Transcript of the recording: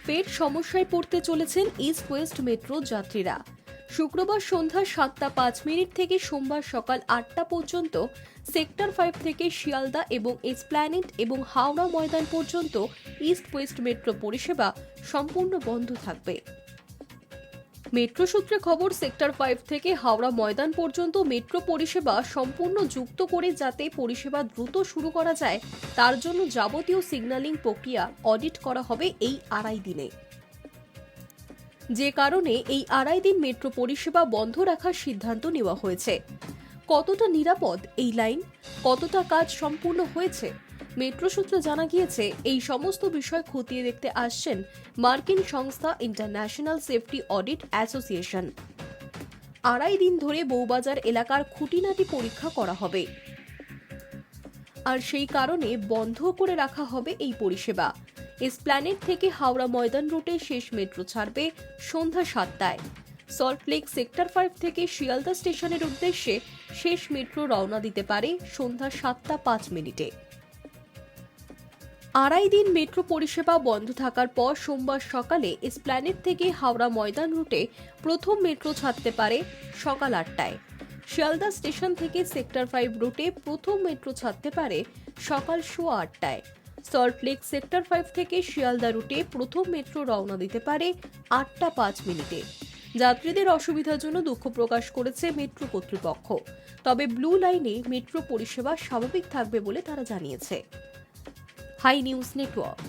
ফের সমস্যায় পড়তে চলেছেন ইস্ট ওয়েস্ট মেট্রো যাত্রীরা। শুক্রবার সন্ধ্যা 7:05 থেকে সোমবার সকাল 8টা পর্যন্ত সেক্টর 5 থেকে শিয়ালদা এবং এসপ্ল্যানেড এবং হাওড়া ময়দান পর্যন্ত ইস্ট ওয়েস্ট মেট্রো পরিষেবা সম্পূর্ণ বন্ধ থাকবে। মেট্রো সূত্রে খবর, সেক্টর 5 থেকে হাওড়া ময়দান পর্যন্ত মেট্রো পরিষেবা সম্পূর্ণ যুক্ত করে যাতে পরিষেবা দ্রুত শুরু করা যায়, তার জন্য যাবতীয় সিগন্যালিং প্রক্রিয়া অডিট করা হবে এই 2.5 দিনে। যে কারণে এই 2.5 দিন মেট্রো পরিষেবা বন্ধ রাখার সিদ্ধান্ত নেওয়া হয়েছে। কতটা নিরাপদ এই লাইন, কতটা কাজ সম্পূর্ণ হয়েছে, মেট্রো সূত্রে জানা গিয়েছে এই সমস্ত বিষয় খতিয়ে দেখতে আসছেন মার্কিন সংস্থা ইন্টারন্যাশনাল সেফটি অডিট অ্যাসোসিয়েশন। 2.5 দিন ধরে বউবাজার এলাকার খুঁটিনাটি পরীক্ষা করা হবে, আর সেই কারণে বন্ধ করে রাখা হবে এই পরিষেবা। এসপ্ল্যানেড থেকে হাওড়া ময়দান রুটে শেষ মেট্রো ছাড়বে সন্ধ্যা 7টায়। সল্টলেক সেক্টর 5 থেকে শিয়ালদা স্টেশনের উদ্দেশ্যে শেষ মেট্রো রওনা দিতে পারে সন্ধ্যা 7:05। 2.5 দিন মেট্রো পরিষেবা বন্ধ থাকার পর সোমবার সকালে এসপ্ল্যানেড থেকে হাওড়া ময়দান রুটে প্রথম মেট্রো ছাড়তে পারে সকাল 8টায়। শিয়ালদা স্টেশন থেকে সেক্টর 5 রুটে প্রথম মেট্রো ছাড়তে পারে সকাল 8:15টায়। সল্টলেক সেক্টর 5 থেকে শিয়ালদা রুটে প্রথম মেট্রো রওনা দিতে পারে 8:05। যাত্রীদের অসুবিধার জন্য দুঃখ প্রকাশ করেছে মেট্রো কর্তৃপক্ষ, তবে ব্লু লাইনে মেট্রো পরিষেবা স্বাভাবিক থাকবে বলে তারা জানিয়েছে। High News network.